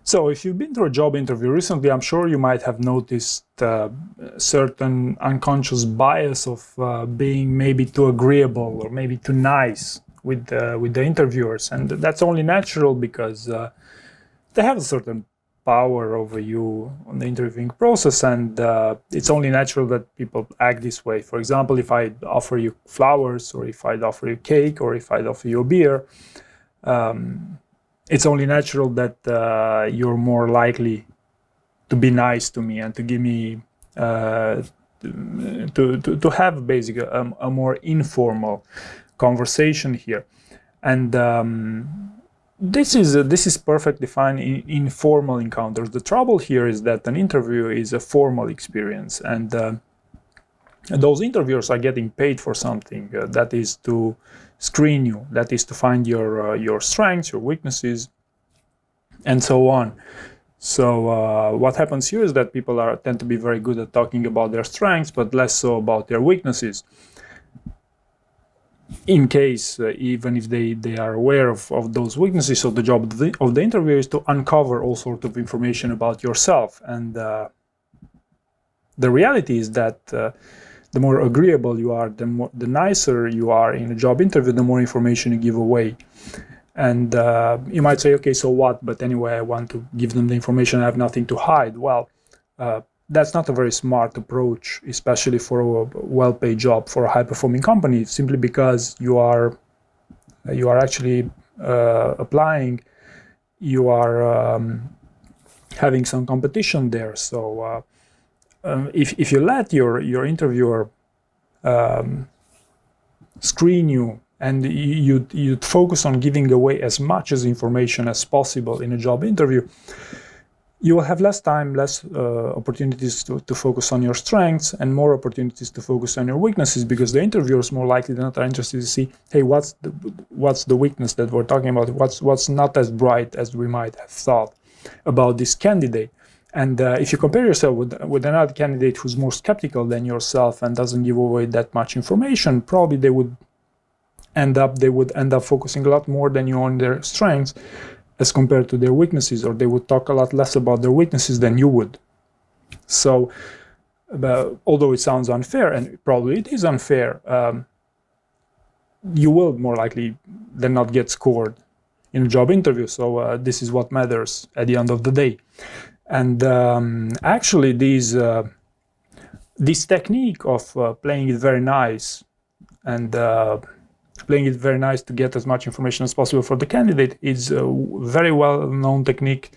So if you've been through a job interview recently, I'm sure you might have noticed certain unconscious bias of being maybe too agreeable or maybe too nice with the interviewers. And that's only natural because they have a certain power over you on the interviewing process, and it's only natural that people act this way. For example, if I offer you flowers, or if I'd offer you cake, or if I'd offer you a beer, it's only natural that you're more likely to be nice to me and to give me to have basically a more informal conversation here. And this is perfectly fine in informal encounters. The trouble here is that an interview is a formal experience, and those interviewers are getting paid for something. That is to screen you. That is to find your strengths, your weaknesses, and so on. So what happens here is that people tend to be very good at talking about their strengths, but less so about their weaknesses. In case, even if they are aware of those weaknesses, so the job of the interviewer is to uncover all sorts of information about yourself. And the reality is that the more agreeable you are, the nicer you are in a job interview, the more information you give away. And you might say, okay, so what? But anyway, I want to give them the information. I have nothing to hide. Well, that's not a very smart approach, especially for a well-paid job, for a high-performing company, simply because you are actually applying, you are having some competition there. So if you let your interviewer screen you, and you'd focus on giving away as much as information as possible in a job interview, you will have less time, less opportunities to focus on your strengths, and more opportunities to focus on your weaknesses, because the interviewers more likely than not are interested to see, hey, what's the weakness that we're talking about? What's not as bright as we might have thought about this candidate? And if you compare yourself with another candidate who's more skeptical than yourself and doesn't give away that much information, probably they would end up focusing a lot more than you on their strengths as compared to their weaknesses, or they would talk a lot less about their weaknesses than you would. So, although it sounds unfair, and probably it is unfair, you will more likely than not get scored in a job interview. So this is what matters at the end of the day. And actually, this technique of playing it very nice and playing it very nice to get as much information as possible for the candidate is a very well-known technique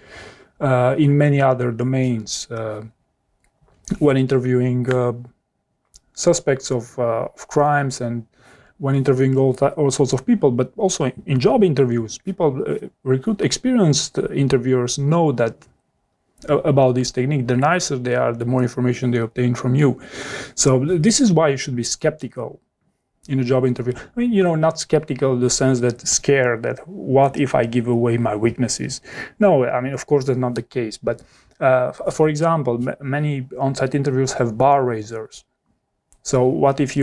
in many other domains. When interviewing suspects of crimes, and when interviewing all sorts of people, but also in job interviews, people recruit experienced interviewers know that about this technique. The nicer they are, the more information they obtain from you. So this is why you should be skeptical in a job interview. I mean, not skeptical in the sense that scared that what if I give away my weaknesses? No, I mean, of course, that's not the case. But for example, many on-site interviews have bar raisers. So what if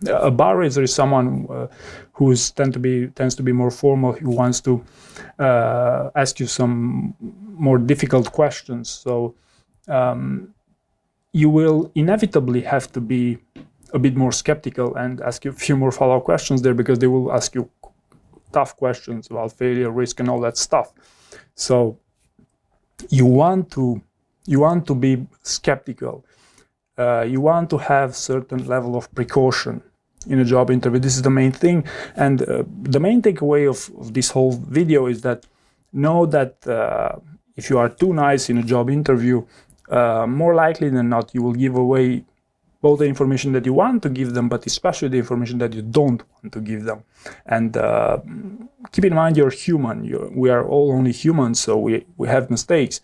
a bar raiser is someone who tends to be more formal, who wants to ask you some more difficult questions. So you will inevitably have to be a bit more skeptical and ask you a few more follow-up questions there, because they will ask you tough questions about failure, risk, and all that stuff. So you want to be skeptical. You want to have certain level of precaution in a job interview. This is the main thing. And the main takeaway of this whole video is that know that if you are too nice in a job interview, more likely than not, you will give away both the information that you want to give them, but especially the information that you don't want to give them. And keep in mind, you're human. We are all only humans, so we have mistakes.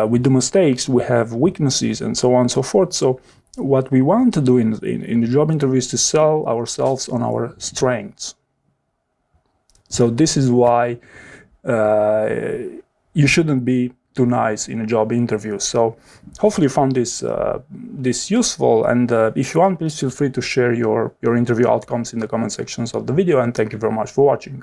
We do mistakes, we have weaknesses, and so on and so forth. So what we want to do in the job interview is to sell ourselves on our strengths. So this is why you shouldn't be too nice in a job interview. So hopefully you found this useful, and if you want, please feel free to share your interview outcomes in the comment sections of the video, and thank you very much for watching.